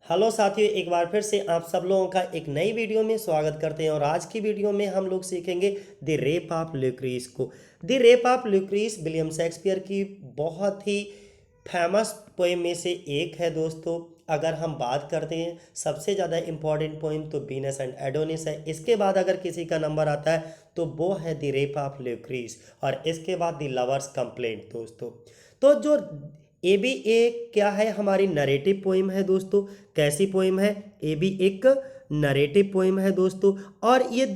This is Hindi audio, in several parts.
हेलो साथियों, एक बार फिर से आप सब लोगों का एक नई वीडियो में स्वागत करते हैं। और आज की वीडियो में हम लोग सीखेंगे द रेप ऑफ ल्यूक्रीस को। The rape of Lucrece William Shakespeare की बहुत ही फेमस पोएम में से एक है दोस्तों। अगर हम बात करते हैं सबसे ज़्यादा इम्पॉर्टेंट पोएम तो वीनस एंड एडोनिस है। इसके बाद अगर किसी का नंबर आता है तो वो है द रेप ऑफ ल्यूक्रीस, और इसके बाद द लवर्स कंप्लेंट दोस्तों। तो जो ए बी ए क्या है, हमारी नरेटिव पोइम है दोस्तों। कैसी पोइम है? ए बी एक नरेटिव पोइम है दोस्तों। और ये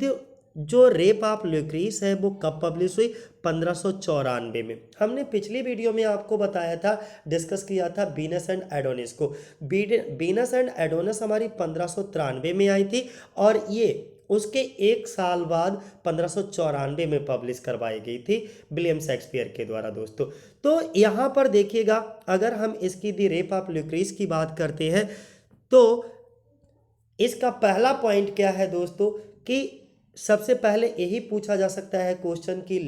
जो रेप ऑफ ल्यूक्रीस है वो कब पब्लिश हुई? 1594 में। हमने पिछली वीडियो में आपको बताया था, डिस्कस किया था वीनस एंड एडोनिस को। वीनस एंड एडोनिस हमारी 1593 में आई थी, और ये उसके एक साल बाद 1594 में पब्लिश करवाई गई थी विलियम शेक्सपियर के द्वारा दोस्तों। तो यहाँ पर देखिएगा, अगर हम इसकी दी रेप ऑफ ल्यूक्रीस की बात करते हैं तो इसका पहला पॉइंट क्या है दोस्तों कि सबसे पहले यही पूछा जा सकता है क्वेश्चन कि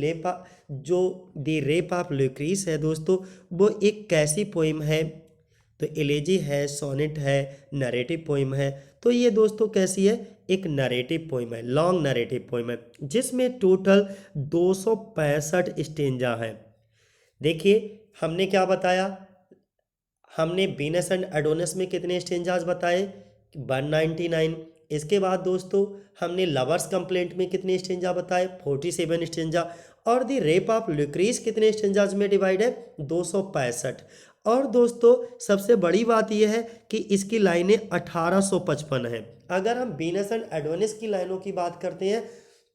जो दी रेप ऑफ ल्यूक्रीस है दोस्तों, वो एक कैसी पोइम है? तो एलेजी है, सोनेट है, नरेटिव पोइम है। तो ये दोस्तों कैसी है? एक नरेटिव पोइम है, लॉन्ग नरेटिव पोइम है, जिसमें टोटल 265 स्टेंजा हैं। देखिए, हमने क्या बताया? हमने वीनस एंड एडोनिस में कितने स्टेंजाज बताए? 199। इसके बाद दोस्तों हमने लवर्स कंप्लेंट में कितने स्टेंजा बताए? 47 स्टेंजा। और दी रेप ऑफ ल्यूक्रीस कितने स्टेंजाज में डिवाइड है? 265। और दोस्तों सबसे बड़ी बात यह है कि इसकी लाइनें 1855 हैं। अगर हम वीनस एंड एडोनिस की लाइनों की बात करते हैं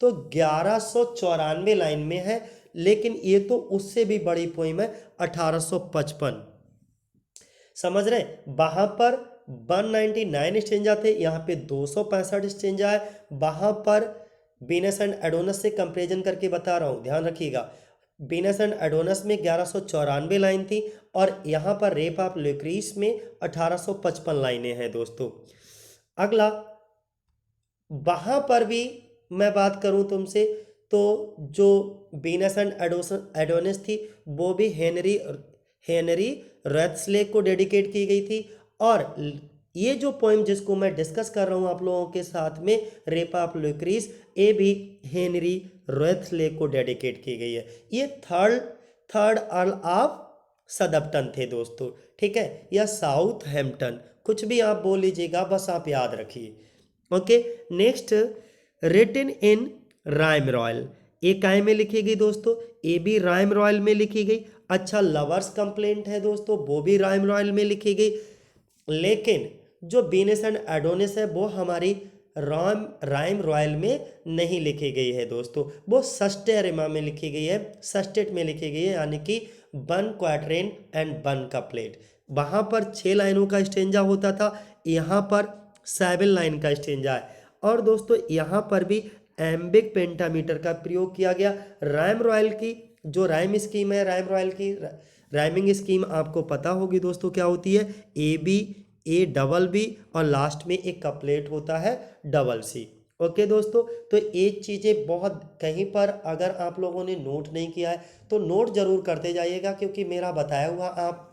तो 1194 लाइन में है, लेकिन ये तो उससे भी बड़ी पोइम है, 1855। समझ रहे? वहां पर 199 स्टेंजा थे, यहाँ पे 265 स्टेंजा है। वहां पर वीनस एंड एडोनस से कंपेरिजन करके बता रहा हूँ, ध्यान रखिएगा। वीनस एंड एडोनस में 1194 लाइन थी, और यहाँ पर रेप ऑफ ल्यूक्रीस में 1855 लाइनें हैं दोस्तों। अगला, वहां पर भी मैं बात करूं तुमसे, तो जो वीनस एंड एडोनिस थी वो भी हेनरी हेनरी रेथस्ले को डेडिकेट की गई थी। और ये जो पोइम जिसको मैं डिस्कस कर रहा हूं आप लोगों के साथ में, रेप ऑफ ल्यूक्रीस, ये भी हेनरी रेथस्ले को डेडिकेट की गई है। ये थर्ड थर्ड अर्ल ऑफ सदप्टन थे दोस्तों, ठीक है, या साउथ हैम्पटन, कुछ भी आप बोल लीजिएगा, बस आप याद रखिए। Okay, next, written in rhyme royal, ए काय में लिखी गई दोस्तों? ए भी राइम रॉयल में लिखी गई। अच्छा, लवर्स कंप्लेंट है दोस्तों, वो भी राइम रॉयल में लिखी गई। लेकिन जो वीनस एंड एडोनिस है वो हमारी राइम रॉयल में नहीं लिखी गई है दोस्तों, वो सस्टेरिमा में लिखी गई है, सस्टेट में लिखी गई है, यानी कि 1 क्वाट्रेन एंड 1 कपलेट। वहां पर 6 लाइनों का स्टेंजा होता था, यहाँ पर 7 लाइन का स्टेंजा है। और दोस्तों यहाँ पर भी एम्बिक पेंटामीटर का प्रयोग किया गया। राइम रॉयल की जो राइम स्कीम है, राइम रॉयल की राइमिंग स्कीम आपको पता होगी दोस्तों, क्या होती है? A B, A double B, और लास्ट में एक कपलेट होता है डबल सी। ओके दोस्तों, तो ये चीज़ें बहुत कहीं पर अगर आप लोगों ने नोट नहीं किया है तो नोट जरूर करते जाइएगा, क्योंकि मेरा बताया हुआ आप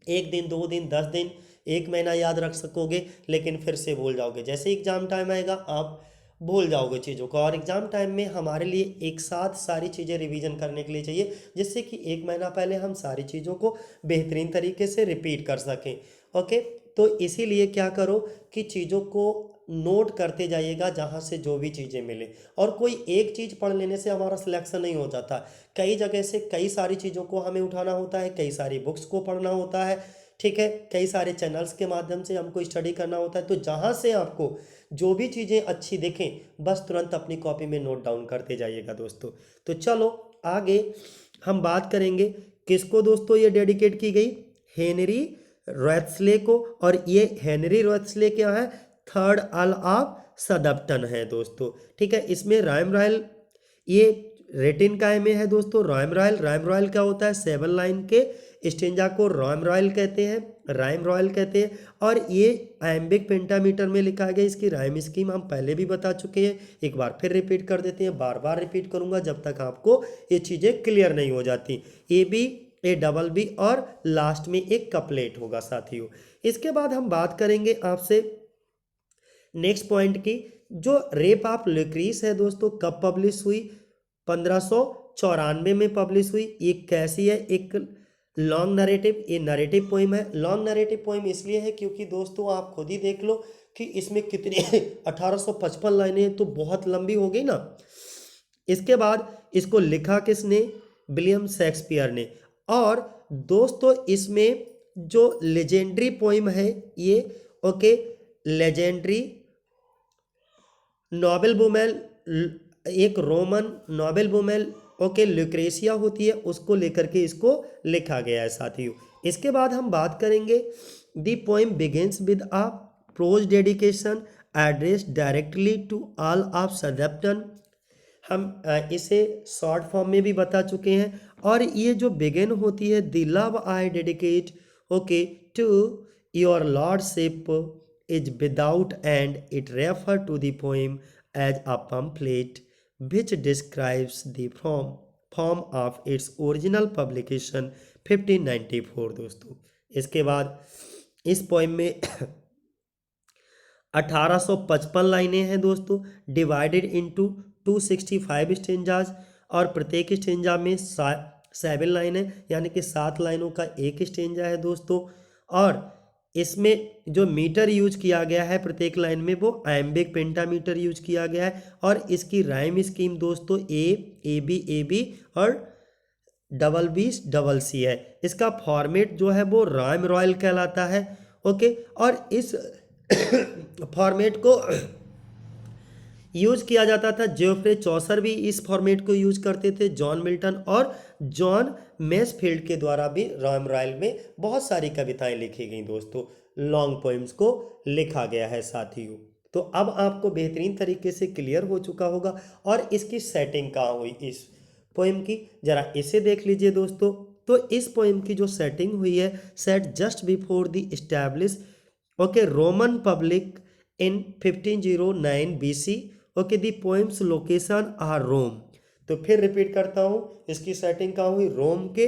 1 दिन, 2 दिन, 10 दिन, 1 महीना याद रख सकोगे, लेकिन फिर से भूल जाओगे। जैसे एग्जाम टाइम आएगा आप भूल जाओगे चीज़ों को। और एग्जाम टाइम में हमारे लिए एक साथ सारी चीज़ें रिवीजन करने के लिए चाहिए, जिससे कि 1 महीना पहले हम सारी चीज़ों को बेहतरीन तरीके से रिपीट कर सकें। ओके, तो इसीलिए क्या करो कि चीज़ों को नोट करते जाइएगा, जहाँ से जो भी चीज़ें मिले। और कोई एक चीज़ पढ़ लेने से हमारा सिलेक्शन नहीं हो जाता, कई जगह से कई सारी चीज़ों को हमें उठाना होता है, कई सारी बुक्स को पढ़ना होता है, ठीक है, कई सारे चैनल्स के माध्यम से हमको स्टडी करना होता है। तो जहाँ से आपको जो भी चीज़ें अच्छी दिखें, बस तुरंत अपनी कॉपी में नोट डाउन करते जाइएगा दोस्तों। तो चलो आगे हम बात करेंगे, किसको दोस्तों ये डेडिकेट की गई? हेनरी रॉथस्ले को। और ये हेनरी रॉथस्ले क्या है? थर्ड अर्ल ऑफ सदप्टन है दोस्तों, ठीक है। इसमें राइम रॉयल, ये रेटिन काय में है दोस्तों। राइम रॉयल, राइम रॉयल क्या होता है? 7 लाइन के स्टेंजा को राइम रॉयल कहते हैं, राइम रॉयल कहते हैं। और ये एम्बिक पेंटामीटर में लिखा गया। इसकी राइम स्कीम हम पहले भी बता चुके हैं, एक बार फिर रिपीट कर देते हैं, बार बार रिपीट करूंगा जब तक आपको ये चीज़ें क्लियर नहीं हो जाती। A B, A double B, और लास्ट में एक कपलेट होगा साथियों। इसके बाद हम बात करेंगे आपसे नेक्स्ट पॉइंट की, जो रेप ऑफ ल्यूक्रीस है दोस्तों कब पब्लिश हुई, 1594 में पब्लिश हुई। ये कैसी है, एक लॉन्ग नरेटिव, ये नरेटिव पोइम है। लॉन्ग नरेटिव पोइम इसलिए है क्योंकि दोस्तों आप खुद ही देख लो कि इसमें कितनी 1855 लाइनें हैं, तो बहुत लंबी हो गई ना। इसके बाद इसको लिखा किसने, विलियम शेक्सपियर ने। और दोस्तों इसमें जो लेजेंडरी पोइम है ये, ओके, लेजेंडरी नोबेल वुमेन, एक रोमन नोबेल वुमेन, ओके, ल्यूक्रेशिया होती है, उसको लेकर के इसको लिखा गया है साथियों। इसके बाद हम बात करेंगे the poem begins with a prose dedication address directly to all of Southampton. हम इसे शॉर्ट फॉर्म में भी बता चुके हैं। और ये जो बिगिन होती है, the love I dedicate, okay, to your lordship is without end. It refer to the poem as a pamphlet which describes the form of its original publication 1594 दोस्तों। इसके बाद इस पोएम में 1855 लाइनें हैं दोस्तों, डिवाइडेड इनटू 265 स्टेंजाज, और प्रत्येक स्टेंजा में 7 लाइनें, यानी कि 7 लाइनों का एक स्टेंजा है दोस्तों। और इसमें जो मीटर यूज किया गया है प्रत्येक लाइन में, वो आयम्बिक पेंटामीटर यूज किया गया है। और इसकी राइम स्कीम दोस्तों ए बी और डबल बी डबल सी है। इसका फॉर्मेट जो है वो राइम रॉयल कहलाता है, ओके। और इस फॉर्मेट को यूज किया जाता था, जेफ्रे चौसर भी इस फॉर्मेट को यूज करते थे, जॉन मिल्टन और जॉन मेसफील्ड के द्वारा भी राइम रॉयल में बहुत सारी कविताएं लिखी गई दोस्तों, लॉन्ग पोएम्स को लिखा गया है साथियों। तो अब आपको बेहतरीन तरीके से क्लियर हो चुका होगा। और इसकी सेटिंग कहाँ हुई इस पोएम की, जरा इसे देख लीजिए दोस्तों। तो इस पोएम की जो सेटिंग हुई है, set just before the establish, okay, Roman public in 1509 BC, okay, the poem's location are Rome. तो फिर रिपीट करता हूं, इसकी सेटिंग कहाँ हुई, रोम के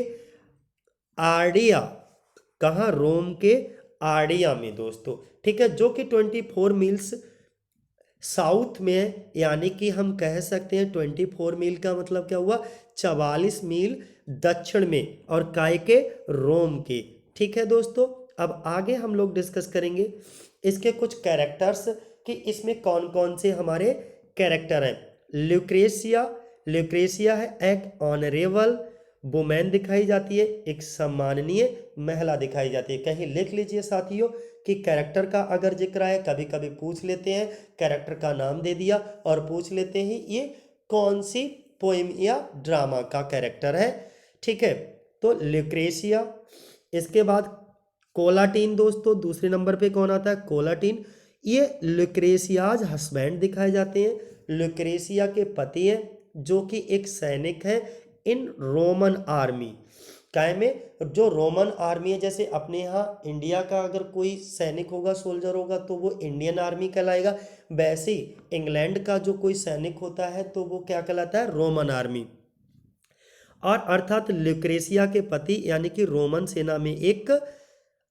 आर्डिया, कहाँ, रोम के आर्डिया में दोस्तों, ठीक है, जो कि 24 मील्स साउथ में है। यानी कि हम कह सकते हैं 24 मील का मतलब क्या हुआ, 44 मील दक्षिण में, और काय के, रोम के, ठीक है दोस्तों। अब आगे हम लोग डिस्कस करेंगे इसके कुछ कैरेक्टर्स कि इसमें कौन कौन से हमारे कैरेक्टर हैं। ल्यूक्रेशिया है एक ऑनरेबल वुमेन दिखाई जाती है, एक सम्माननीय महिला दिखाई जाती है। कहीं लिख लीजिए साथियों कि कैरेक्टर का अगर जिक्र है, कभी कभी पूछ लेते हैं, कैरेक्टर का नाम दे दिया और पूछ लेते हैं ये कौन सी पोएम या ड्रामा का कैरेक्टर है, ठीक है। तो ल्यूक्रेशिया। इसके बाद कोलाटीन दोस्तों, दूसरे नंबर पे कौन आता है, कोलाटीन। ये ल्यूक्रेशियाज हस्बैंड दिखाए जाते हैं, ल्यूक्रेशिया के पति हैं, जो कि एक सैनिक है इन रोमन आर्मी। काय में, जो रोमन आर्मी है, जैसे अपने यहाँ इंडिया का अगर कोई सैनिक होगा, सोल्जर होगा, तो वो इंडियन आर्मी कहलाएगा। वैसे ही इंग्लैंड का जो कोई सैनिक होता है तो वो क्या कहलाता है, रोमन आर्मी। और अर्थात ल्यूक्रेशिया के पति यानी कि रोमन सेना में एक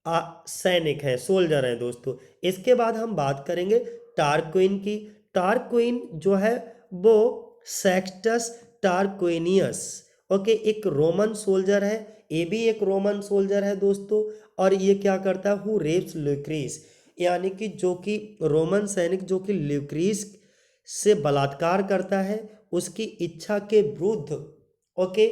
सैनिक है, सोल्जर है दोस्तों। इसके बाद हम बात करेंगे टारक्विन की। टारक्विन जो है वो सेक्स्टस टारक्विनियस, ओके, एक रोमन सोल्जर है, ये भी एक रोमन सोल्जर है दोस्तों। और ये क्या करता है, हु रेप्स ल्यूक्रीस, यानी कि जो कि रोमन सैनिक जो कि ल्यूक्रीस से बलात्कार करता है, उसकी इच्छा के विरुद्ध, ओके,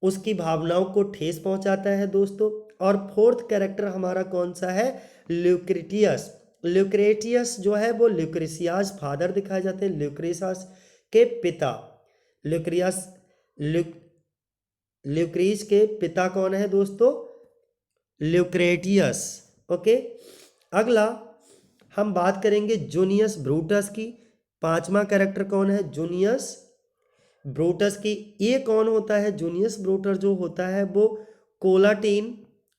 उसकी भावनाओं को ठेस पहुंचाता है दोस्तों। और फोर्थ कैरेक्टर हमारा कौन सा है, ल्यूक्रेटियस। ल्यूक्रेटियस जो है वो ल्यूक्रेशियाज फादर दिखाए जाते हैं, ल्यूक्रेशियस के पिता। ल्यूक्रियस ल्यूक्रीस के पिता कौन है दोस्तों, ल्यूक्रेटियस, ओके। अगला हम बात करेंगे जूनियस ब्रूटस की। पांचवा कैरेक्टर कौन है, जूनियस ब्रूटस की। ये कौन होता है, जूनियस ब्रूटस जो होता है वो कोलाटीन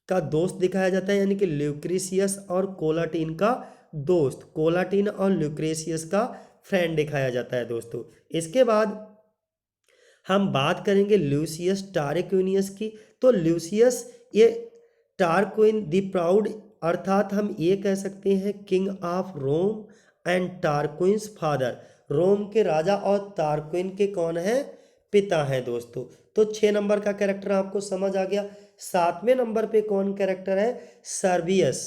का दोस्त दिखाया जाता है, यानी कि ल्यूक्रेशियस और कोलाटीन का दोस्त, कोलाटीन और ल्यूक्रेशियस का फ्रेंड दिखाया जाता है दोस्तों। इसके बाद हम बात करेंगे लूसियस टारक्विनियस की। तो लूसियस ये टारक्विन द प्राउड अर्थात हम ये कह सकते हैं king of Rome and Tarquin's father, Rome के राजा और टारक्विन के कौन है, पिता हैं दोस्तों। तो 6 नंबर का कैरेक्टर आपको समझ आ गया। 7वें नंबर पे कौन कैरेक्टर है, सर्वियस,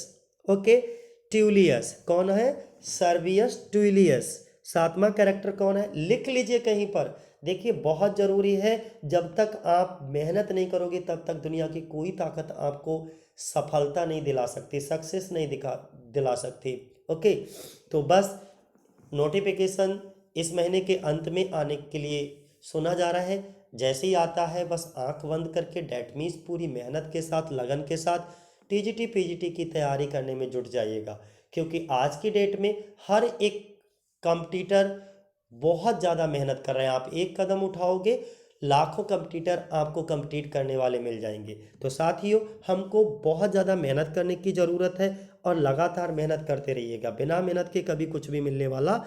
ओके, ट्यूलियस, कौन है, सर्वियस ट्यूलियस। 7वां कैरेक्टर कौन है, लिख लीजिए कहीं पर। देखिए बहुत जरूरी है, जब तक आप मेहनत नहीं करोगे तब तक दुनिया की कोई ताकत आपको सफलता नहीं दिला सकती, सक्सेस नहीं दिला सकती। ओके, तो बस नोटिफिकेशन इस महीने के अंत में आने के लिए सुना जा रहा है। जैसे ही आता है बस आंख बंद करके डेट मीन्स पूरी मेहनत के साथ, लगन के साथ टीजीटी पीजीटी की तैयारी करने में जुट जाइएगा, क्योंकि आज की डेट में हर एक कंपटीटर बहुत ज़्यादा मेहनत कर रहे हैं। आप एक कदम उठाओगे, लाखों कंपटीटर आपको कंपीट करने वाले मिल जाएंगे। तो साथियों, हमको बहुत ज़्यादा मेहनत करने की ज़रूरत है और लगातार मेहनत करते रहिएगा। बिना मेहनत के कभी कुछ भी मिलने वाला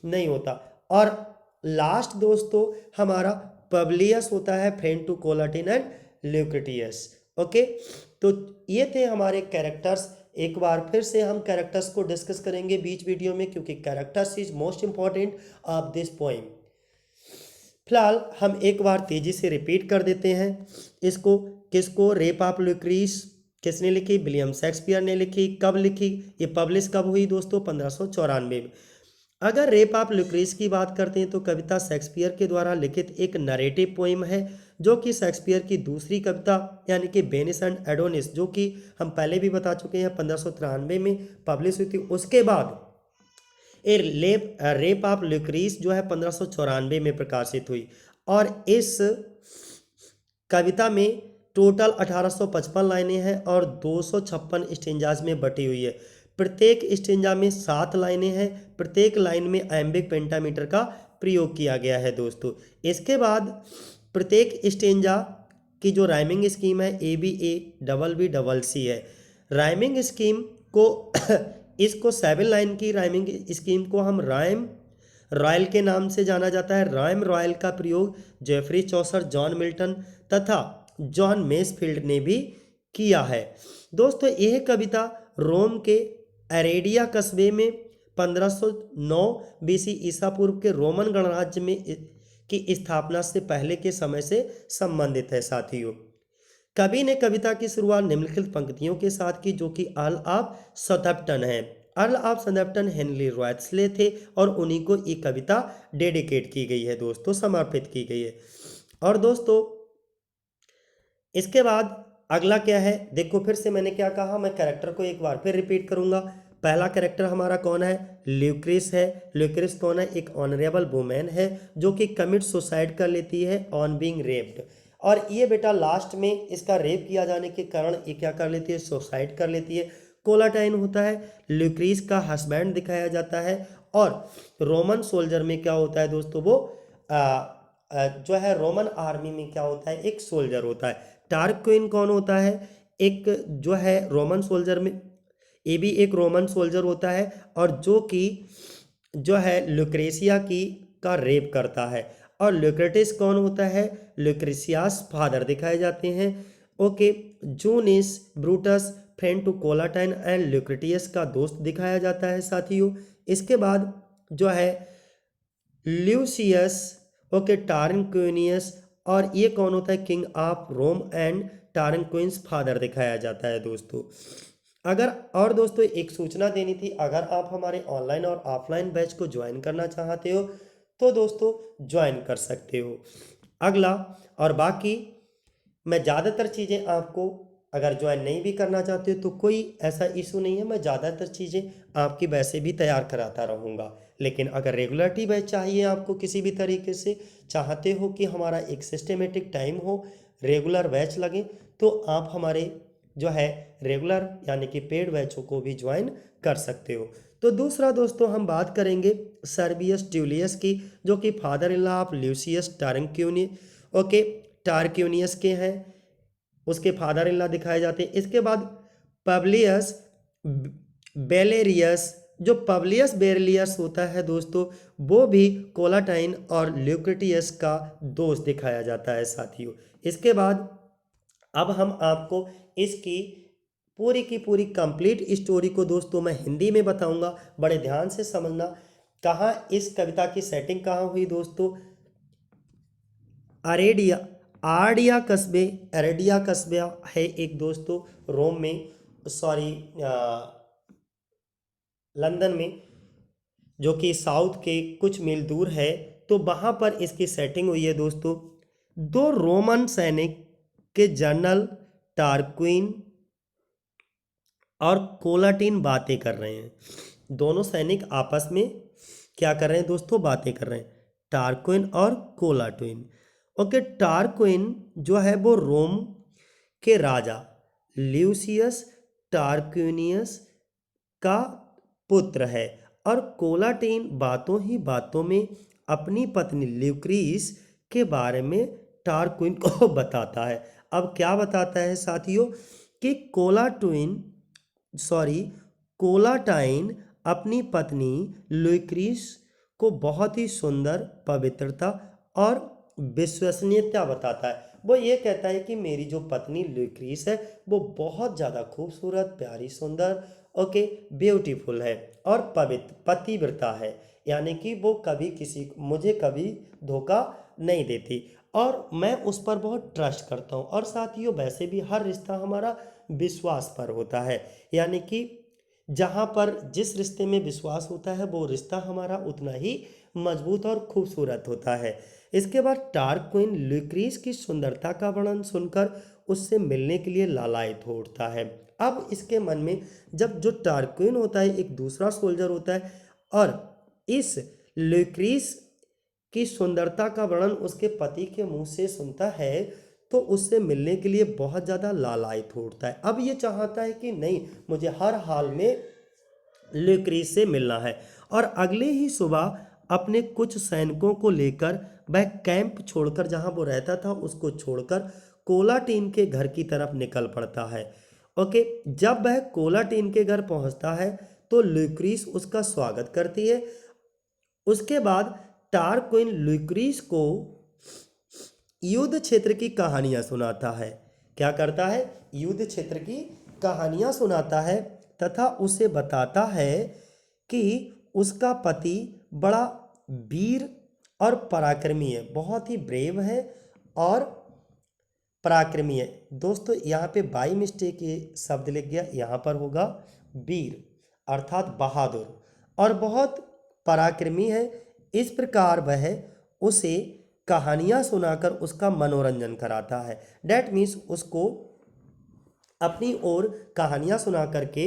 नहीं होता। और लास्ट दोस्तों हमारा पब्लियस होता है, फ्रेंड टू कोलाटिन एंड ल्यूक्रेटियस। ओके, तो ये थे हमारे कैरेक्टर्स। एक बार फिर से हम कैरेक्टर्स को डिस्कस करेंगे बीच वीडियो में, क्योंकि characters is most important of this poem. फिलहाल हम एक बार तेजी से रिपीट कर देते हैं इसको। किसको, रेप ऑफ लुक्रीस किसने लिखी, विलियम शेक्सपियर ने लिखी। कब लिखी, ये पब्लिश कब हुई दोस्तों, 1594 में। अगर रेप ऑफ लुक्रीस की बात करते हैं तो कविता शेक्सपियर के द्वारा लिखित एक नरेटिव पोइम है, जो कि शेक्सपियर की दूसरी कविता यानी कि वेनिस एंड एडोनिस, जो कि हम पहले भी बता चुके हैं 1593 में पब्लिश हुई थी। उसके बाद ए रेप ऑफ लुक्रीस जो है 1594 में प्रकाशित हुई। और इस कविता में टोटल 1855 लाइनें हैं और 256 स्टेंजाज में बटी हुई है। प्रत्येक स्टेंजा में 7 लाइनें हैं। प्रत्येक लाइन में आयम्बिक पेंटामीटर का प्रयोग किया गया है दोस्तों। इसके बाद प्रत्येक स्टेंजा की जो राइमिंग स्कीम है ABA BB है। राइमिंग स्कीम को इसको 7 लाइन की राइमिंग स्कीम को हम राइम रॉयल के नाम से जाना जाता है। राइम रॉयल का प्रयोग जेफरी चौसर, जॉन मिल्टन तथा जॉन मेसफील्ड ने भी किया है। दोस्तों यह कविता रोम के एरेडिया कस्बे में 1509 BC ईसा पूर्व के रोमन गणराज्य में की स्थापना से पहले के समय से संबंधित है। साथियों, कवि ने कविता की शुरुआत निम्नलिखित पंक्तियों के साथ की, जो कि अर्ल ऑफ साउथैम्प्टन है। अर्ल ऑफ साउथैम्प्टन हेनरी रॉयट्सले थे और उन्हीं को ये कविता डेडिकेट की गई है दोस्तों, समर्पित की गई है। और दोस्तों इसके बाद अगला क्या है, देखो फिर से मैंने क्या कहा, मैं कैरेक्टर को एक बार फिर रिपीट करूंगा। पहला कैरेक्टर हमारा कौन है, ल्यूक्रिस है। ल्यूक्रिस कौन है, एक ऑनरेबल वुमेन है जो कि कमिट सुसाइड कर लेती है ऑन बीइंग रेप्ड। और ये बेटा लास्ट में इसका रेप किया जाने के कारण ये क्या कर लेती है, सुसाइड कर लेती है। कोलाटाइन होता है, ल्यूक्रिस का हस्बैंड दिखाया जाता है। और रोमन सोल्जर में क्या होता है दोस्तों, वो जो है रोमन आर्मी में क्या होता है, एक सोल्जर होता है। टारक्विन कौन होता है, एक जो है रोमन सोल्जर में, ये भी एक रोमन सोल्जर होता है और जो कि जो है लुक्रेसिया की का रेप करता है। और लुक्रेटिस कौन होता है, लुक्रेसियास फादर दिखाए जाते हैं। Okay, Junius Brutus friend to Collatine and Lucretius का दोस्त दिखाया जाता है साथियों। इसके बाद जो है ल्यूसियस, ओके, टारक्विनियस, और ये कौन होता है, king of Rome and Tarquin's father दिखाया जाता है दोस्तों। अगर और दोस्तों एक सूचना देनी थी, अगर आप हमारे ऑनलाइन और ऑफलाइन बैच को ज्वाइन करना चाहते हो तो दोस्तों ज्वाइन कर सकते हो। अगला और बाकी मैं ज़्यादातर चीज़ें आपको, अगर ज्वाइन नहीं भी करना चाहते हो तो कोई ऐसा इशू नहीं है, मैं ज़्यादातर चीज़ें आपकी वैसे भी तैयार कराता रहूँगा। लेकिन अगर रेगुलरिटी बैच चाहिए आपको, किसी भी तरीके से चाहते हो कि हमारा एक सिस्टमेटिक टाइम हो, रेगुलर बैच लगे, तो आप हमारे जो है रेगुलर यानी कि पेड बैचों को भी ज्वाइन कर सकते हो। तो दूसरा दोस्तों हम बात करेंगे सर्वियस ट्यूलियस की, जो कि father in law of Lucius Tarquinius, okay, Tarquinius के हैं, उसके फादर इन लॉ दिखाए जाते हैं। इसके बाद पब्लियस बेलेरियस, जो पब्लियस बेरेलियस होता है दोस्तों, वो भी कोलाटाइन और ल्यूक्रेटियस का दोस्त दिखाया जाता है साथियों। इसके बाद अब हम आपको इसकी पूरी की पूरी कंप्लीट स्टोरी को दोस्तों मैं हिंदी में बताऊंगा, बड़े ध्यान से समझना। कहाँ इस कविता की सेटिंग कहाँ हुई दोस्तों? अरेडिया, आर्डिया कस्बे, अरेडिया कस्बा है एक दोस्तों रोम में, सॉरी लंदन में, जो कि साउथ के कुछ मील दूर है। तो वहाँ पर इसकी सेटिंग हुई है दोस्तों। दो रोमन सैनिक के जनरल टारक्विन और कोलाटिन बातें कर रहे हैं। दोनों सैनिक आपस में क्या कर रहे हैं दोस्तों? बातें कर रहे हैं, टारक्विन और कोलाटिन। ओके, टारक्विन जो है वो रोम के राजा ल्यूसियस टारक्विनियस का पुत्र है, और कोलाटिन बातों ही बातों में अपनी पत्नी ल्यूक्रीस के बारे में टारक्विन को बताता है। अब क्या बताता है साथियों? कि कोलाटाइन अपनी पत्नी ल्यूक्रीस को बहुत ही सुंदर, पवित्रता और विश्वसनीयता बताता है। वो ये कहता है कि मेरी जो पत्नी ल्यूक्रीस है वो बहुत ज़्यादा खूबसूरत, प्यारी, सुंदर, ओके, ब्यूटीफुल है और पवित्र, पतिव्रता है, यानी कि वो कभी मुझे कभी धोखा नहीं देती और मैं उस पर बहुत ट्रस्ट करता हूँ। और साथियों वैसे भी हर रिश्ता हमारा विश्वास पर होता है, यानी कि जहाँ पर जिस रिश्ते में विश्वास होता है वो रिश्ता हमारा उतना ही मजबूत और खूबसूरत होता है। इसके बाद टारक्विन ल्यूक्रीस की सुंदरता का वर्णन सुनकर उससे मिलने के लिए लालायित हो उठता है। अब इसके मन में, जब जो टारक्विन होता है एक दूसरा सोल्जर होता है और इस ल्यूक्रीस की सुंदरता का वर्णन उसके पति के मुंह से सुनता है, तो उससे मिलने के लिए बहुत ज़्यादा लालायित हो उठता है। अब ये चाहता है कि नहीं, मुझे हर हाल में ल्यूक्रीस से मिलना है, और अगले ही सुबह अपने कुछ सैनिकों को लेकर वह कैंप छोड़कर, जहां वो रहता था उसको छोड़कर कोलाटिन के घर की तरफ निकल पड़ता है। ओके, जब वह कोलाटिन के घर पहुंचता है तो ल्यूक्रीस उसका स्वागत करती है। उसके बाद टारक्विन ल्यूक्रीस को युद्ध क्षेत्र की कहानियां सुनाता है। क्या करता है? युद्ध क्षेत्र की कहानियां सुनाता है तथा उसे बताता है कि उसका पति बड़ा वीर और पराक्रमी है, बहुत ही ब्रेव है और पराक्रमी है। दोस्तों यहाँ पे बाई मिस्टेक ये शब्द लिख गया, यहाँ पर होगा वीर अर्थात बहादुर, और बहुत पराक्रमी है। इस प्रकार वह उसे कहानियाँ सुनाकर उसका मनोरंजन कराता है। डैट मीन्स उसको अपनी ओर कहानियाँ सुना करके,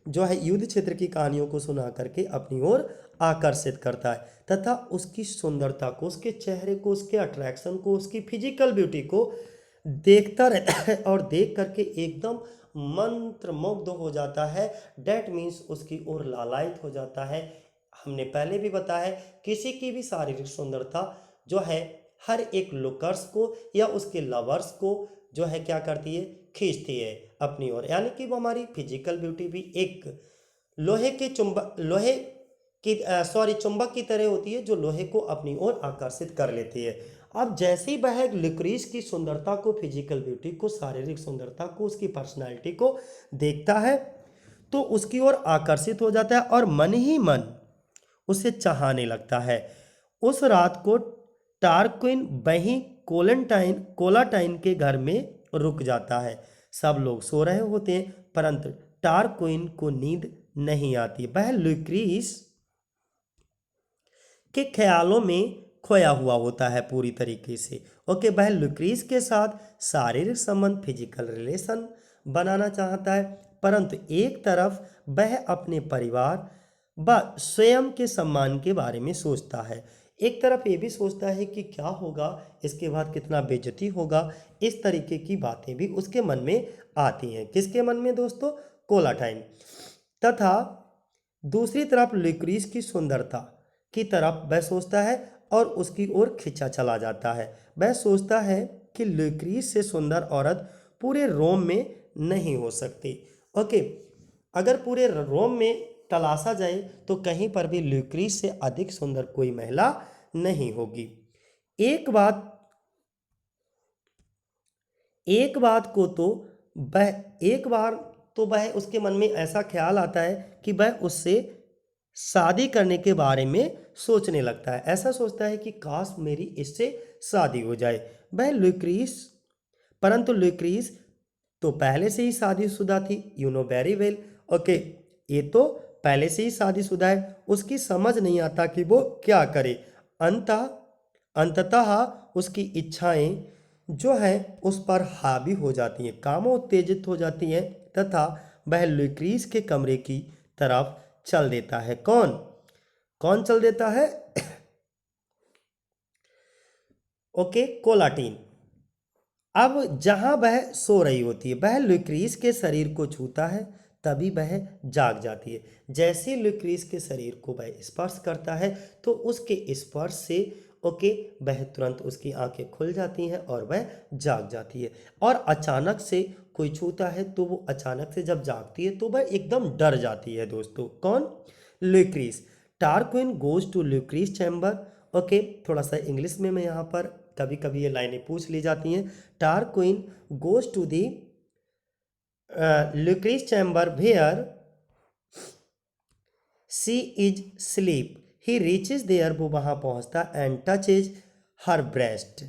जो है युद्ध क्षेत्र की कहानियों को सुना करके अपनी ओर आकर्षित करता है तथा उसकी सुंदरता को, उसके चेहरे को, उसके अट्रैक्शन को, उसकी फिजिकल ब्यूटी को देखता रहता है और देख करके एकदम मंत्रमुग्ध हो जाता है। डैट मीन्स उसकी ओर लालायित हो जाता है। हमने पहले भी बताया है, किसी की भी शारीरिक सुंदरता जो है हर एक लुकर्स को या उसके लवर्स को जो है क्या करती है? खींचती है अपनी ओर, यानी कि वो हमारी फिजिकल ब्यूटी भी एक चुंबक की तरह होती है, जो लोहे को अपनी ओर आकर्षित कर लेती है। अब जैसे ही वह ल्यूक्रीस की सुंदरता को, फिजिकल ब्यूटी को, शारीरिक सुंदरता को, उसकी पर्सनालिटी को देखता है तो उसकी ओर आकर्षित हो जाता है और मन ही मन उसे चाहने लगता है। उस रात को टारक्विन वहीं कोलाटाइन के घर में रुक जाता है। सब लोग सो रहे होते हैं परंतु टारक्विन को नींद नहीं आती। वह ल्यूक्रीस के ख्यालों में खोया हुआ होता है पूरी तरीके से। ओके, वह ल्यूक्रीस के साथ शारीरिक संबंध, फिजिकल रिलेशन बनाना चाहता है, परंतु एक तरफ वह अपने परिवार व स्वयं के सम्मान के बारे में सोचता है, एक तरफ ये भी सोचता है कि क्या होगा इसके बाद, कितना बेइज्जती होगा। इस तरीके की बातें भी उसके मन में आती हैं। किसके मन में दोस्तों? कोलाटाइन। तथा दूसरी तरफ ल्यूक्रीस की सुंदरता की तरफ वह सोचता है और उसकी ओर खिंचा चला जाता है। वह सोचता है कि ल्यूक्रीस से सुंदर औरत पूरे रोम में नहीं हो सकती। ओके, अगर पूरे रोम में तलाशा जाए तो कहीं पर भी ल्यूक्रीस से अधिक सुंदर कोई महिला नहीं होगी। एक बात एक बात को तो वह एक बार तो वह उसके मन में ऐसा ख्याल आता है कि वह उससे शादी करने के बारे में सोचने लगता है। ऐसा सोचता है कि काश मेरी इससे शादी हो जाए। वह ल्यूक्रीस परंतु ल्यूक्रीस तो पहले से ही शादीशुदा थी, you know very well. Okay, ये तो पहले से ही शादीशुदा है, उसकी समझ नहीं आता कि वो क्या करे। अंततः उसकी इच्छाएं जो है उस पर हावी हो जाती हैं, कामोत्तेजित हो जाती हैं तथा वह ल्यूक्रीस के कमरे की तरफ चल देता है। कौन कौन चल देता है? ओके, कोलाटीन। अब जहां वह सो रही होती है, वह ल्यूक्रीस के शरीर को छूता है, तभी वह जाग जाती है। जैसे ल्यूक्रीस के शरीर को वह स्पर्श करता है तो उसके स्पर्श से ओके वह तुरंत उसकी आंखें खुल जाती हैं और वह जाग जाती है। और अचानक से कोई छूता है तो वो अचानक से जब जागती है तो वह एकदम डर जाती है दोस्तों। कौन? ल्यूक्रीस। Tarquin goes to ल्यूक्रीस chamber. Okay, थोड़ा सा इंग्लिश में मैं यहाँ पर कभी कभी ये लाइनें पूछ ली जाती हैं। Tarquin goes to the Lucrece chamber where she is sleep. He reaches there, वो वहाँ पहुँचता एंड टचेज हर ब्रेस्ट,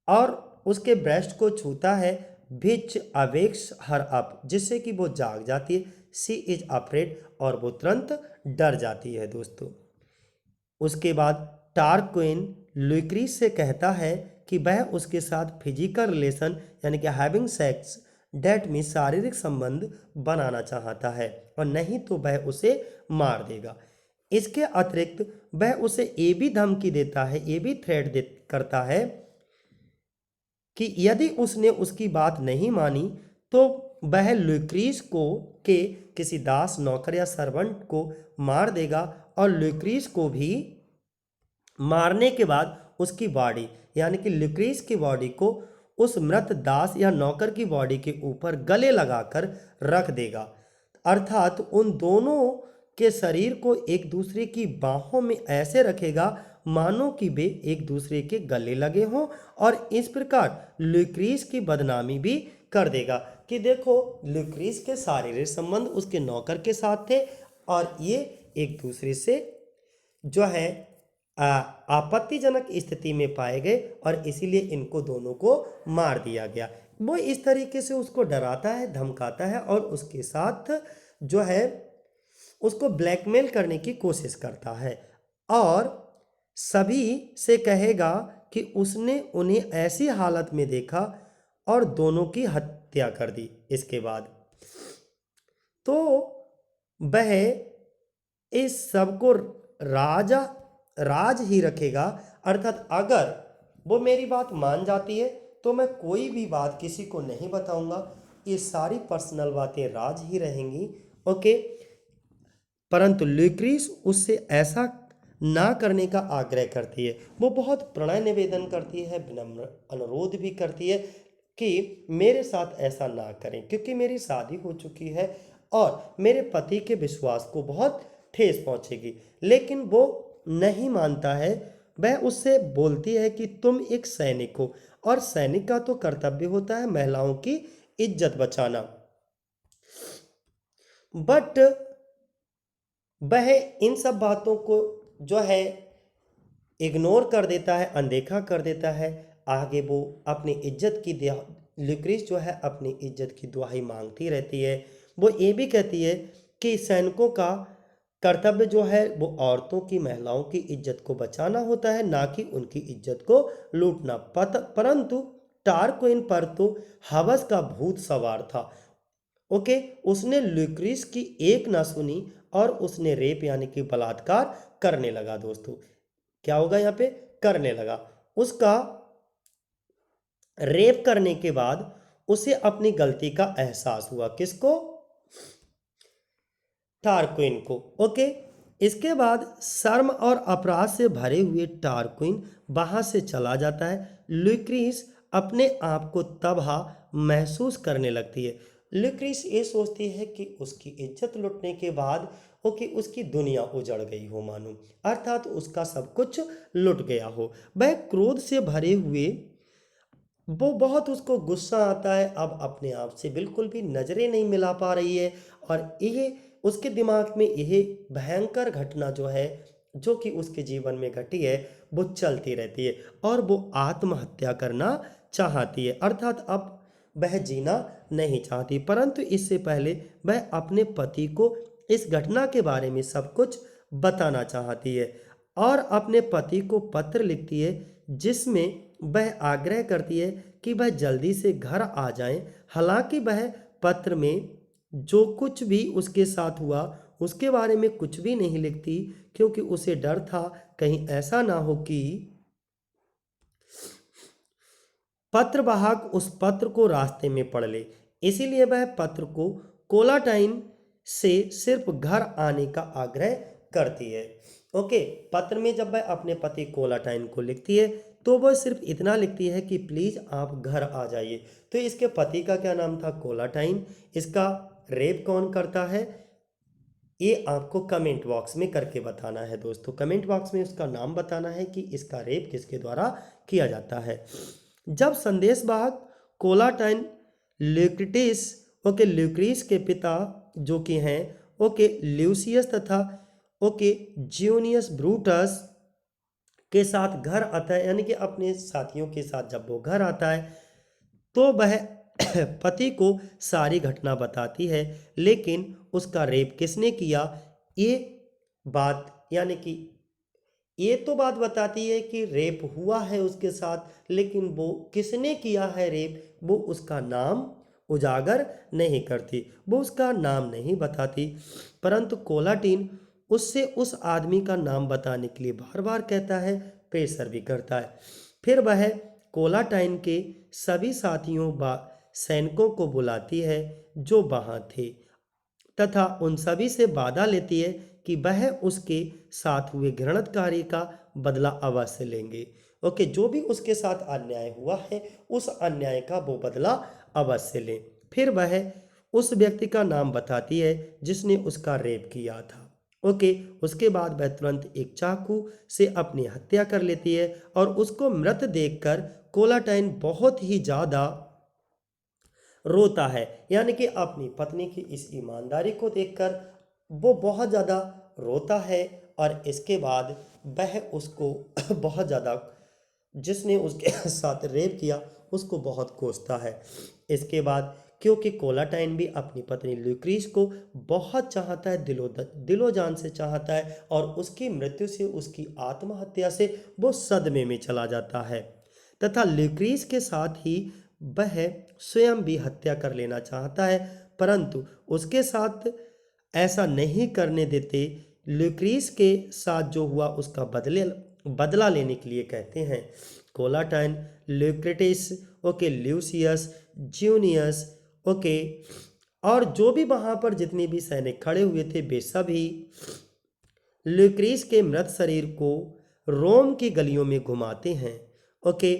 और उसके ब्रेस्ट को छूता है। विच अवेक्स हर अप, जिससे कि वो जाग जाती है। शी इज अफ्रेड, और वो तुरंत डर जाती है दोस्तों। उसके बाद टारक्विन ल्यूक्रीस से कहता है कि वह उसके साथ फिजिकल रिलेशन यानी कि हैविंग सेक्स डेट में शारीरिक संबंध बनाना चाहता है, और नहीं तो वह उसे मार देगा। इसके अतिरिक्त वह उसे ये भी धमकी देता है, ये भी थ्रेट करता है कि यदि उसने उसकी बात नहीं मानी तो वह ल्यूक्रीस को के किसी दास, नौकर या सर्वेंट को मार देगा, और ल्यूक्रीस को भी मारने के बाद उसकी बॉडी यानी कि ल्यूक्रीस की बॉडी को उस मृत दास या नौकर की बॉडी के ऊपर गले लगाकर रख देगा। अर्थात उन दोनों के शरीर को एक दूसरे की बाहों में ऐसे रखेगा मानो कि वे एक दूसरे के गले लगे हों, और इस प्रकार ल्यूक्रीस की बदनामी भी कर देगा कि देखो ल्यूक्रीस के शारीरिक संबंध उसके नौकर के साथ थे और ये एक दूसरे से जो है आपत्तिजनक स्थिति में पाए गए, और इसीलिए इनको दोनों को मार दिया गया। वो इस तरीके से उसको डराता है, धमकाता है, और उसके साथ जो है उसको ब्लैकमेल करने की कोशिश करता है, और सभी से कहेगा कि उसने उन्हें ऐसी हालत में देखा और दोनों की हत्या कर दी। इसके बाद तो वह इस सब को राज ही रखेगा। अर्थात अगर वो मेरी बात मान जाती है तो मैं कोई भी बात किसी को नहीं बताऊंगा, ये सारी पर्सनल बातें राज ही रहेंगी। ओके, परंतु ल्यूक्रीस उससे ऐसा ना करने का आग्रह करती है। वो बहुत प्रणय निवेदन करती है, विनम्र अनुरोध भी करती है कि मेरे साथ ऐसा ना करें, क्योंकि मेरी शादी हो चुकी है और मेरे पति के विश्वास को बहुत ठेस पहुंचेगी। लेकिन वो नहीं मानता है। वह उससे बोलती है कि तुम एक सैनिक हो, और सैनिक का तो कर्तव्य होता है महिलाओं की इज्जत बचाना। बट वह इन सब बातों को जो है इग्नोर कर देता है, अनदेखा कर देता है। आगे वो अपनी इज्जत की ल्यूक्रीस जो है अपनी इज्जत की दुहाई मांगती रहती है। वो ये भी कहती है कि सैनिकों का कर्तव्य जो है वो औरतों की, महिलाओं की इज्जत को बचाना होता है, ना कि उनकी इज्जत को लूटना। परंतु टारक्विन पर तो हवस का भूत सवार था। ओके, उसने ल्यूक्रीस की एक ना सुनी और उसने रेप यानी कि बलात्कार करने लगा दोस्तों। क्या होगा यहाँ पे? करने लगा। उसका रेप करने के बाद उसे अपनी गलती का एहसास हुआ। किसको? टारक्विन को। ओके, इसके बाद शर्म और अपराध से भरे हुए टारक्विन वहां से चला जाता है। ल्यूक्रीस अपने आप को तबाह महसूस करने लगती है। ल्यूक्रीस ये सोचती है कि उसकी इज्जत लुटने के बाद ओके उसकी दुनिया उजड़ गई हो मानो, अर्थात उसका सब कुछ लुट गया हो। वह क्रोध से भरे हुए वो बहुत उसको गुस्सा आता है, अब अपने आप से बिल्कुल भी नज़रें नहीं मिला पा रही है और ये उसके दिमाग में यह भयंकर घटना जो है, जो कि उसके जीवन में घटी है, वो चलती रहती है और वो आत्महत्या करना चाहती है, अर्थात अब वह जीना नहीं चाहती। परंतु इससे पहले वह अपने पति को इस घटना के बारे में सब कुछ बताना चाहती है और अपने पति को पत्र लिखती है, जिसमें वह आग्रह करती है कि वह जल्दी से घर आ जाएं। हालांकि वह पत्र में जो कुछ भी उसके साथ हुआ उसके बारे में कुछ भी नहीं लिखती, क्योंकि उसे डर था कहीं ऐसा ना हो कि पत्रवाहक उस पत्र को रास्ते में पढ़ ले। इसीलिए वह पत्र को कोलाटाइन से सिर्फ घर आने का आग्रह करती है। ओके, पत्र में जब वह अपने पति कोलाटाइन को लिखती है तो वह सिर्फ इतना लिखती है कि प्लीज़ आप घर आ जाइए। तो इसके पति का क्या नाम था? कोलाटाइन। इसका रेप कौन करता है, ये आपको कमेंट बॉक्स में करके बताना है दोस्तों। कमेंट बॉक्स में उसका नाम बताना है कि इसका रेप किसके द्वारा किया जाता है। जब संदेशवाहक कोलाटाइन ल्यूक्रिटिस, ओके, ल्यूक्रीस के पिता जो कि हैं, ओके, ल्यूसियस तथा ओके ज्यूनियस ब्रूटस के साथ घर आता है, यानी कि अपने साथियों के साथ जब वो घर आता है तो वह पति को सारी घटना बताती है, लेकिन उसका रेप किसने किया ये बात, यानी कि ये तो बात बताती है कि रेप हुआ है उसके साथ, लेकिन वो किसने किया है रेप, वो उसका नाम उजागर नहीं करती, वो उसका नाम नहीं बताती। परंतु कोलाटिन उससे उस आदमी का नाम बताने के लिए बार बार कहता है, प्रेशर भी करता है। फिर वह कोलाटाइन के सभी साथियों सैनिकों को बुलाती है जो वहाँ थे, तथा उन सभी से वादा लेती है कि वह उसके साथ हुए घृणित कार्य का बदला अवश्य लेंगे। ओके, जो भी उसके साथ अन्याय हुआ है उस अन्याय का वो बदला अवश्य लें। फिर वह उस व्यक्ति का नाम बताती है जिसने उसका रेप किया था। ओके, उसके बाद वह तुरंत एक चाकू से अपनी हत्या कर लेती है और उसको मृत देखकर कोलाटाइन बहुत ही ज़्यादा रोता है, यानी कि अपनी पत्नी की इस ईमानदारी को देखकर वो बहुत ज़्यादा रोता है और इसके बाद वह उसको बहुत ज़्यादा, जिसने उसके साथ रेप किया उसको बहुत कोसता है। इसके बाद क्योंकि कोलाटाइन भी अपनी पत्नी ल्यूक्रीस को बहुत चाहता है, दिलो जान से चाहता है, और उसकी मृत्यु से, उसकी आत्महत्या से वो सदमे में चला जाता है तथा ल्यूक्रीस के साथ ही वह स्वयं भी हत्या कर लेना चाहता है, परंतु उसके साथ ऐसा नहीं करने देते। ल्यूक्रीस के साथ जो हुआ उसका बदला लेने के लिए कहते हैं कोलाटाइन, ल्यूक्रेटिस, ओके, ल्यूसियस, ज्यूनियस, ओके, और जो भी वहाँ पर जितने भी सैनिक खड़े हुए थे वे सभी ल्यूक्रीस के मृत शरीर को रोम की गलियों में घुमाते हैं, ओके,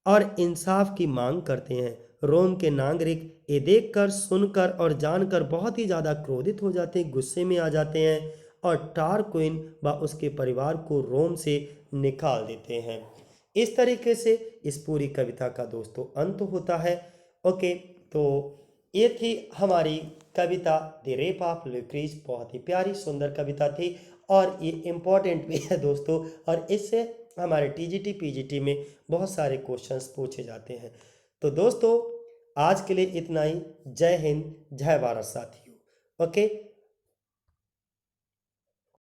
और इंसाफ की मांग करते हैं। रोम के नागरिक ये देखकर, सुनकर और जानकर बहुत ही ज़्यादा क्रोधित हो जाते हैं, गुस्से में आ जाते हैं और टारक्विन व उसके परिवार को रोम से निकाल देते हैं। इस तरीके से इस पूरी कविता का दोस्तों अंत होता है। ओके, तो ये थी हमारी कविता द रेप ऑफ ल्यूक्रीस। बहुत ही प्यारी सुंदर कविता थी और ये इम्पॉर्टेंट भी है दोस्तों, और इससे हमारे टीजीटी पीजीटी में बहुत सारे क्वेश्चंस पूछे जाते हैं। तो दोस्तों आज के लिए इतना ही। जय हिंद, जय भारत साथियों। ओके।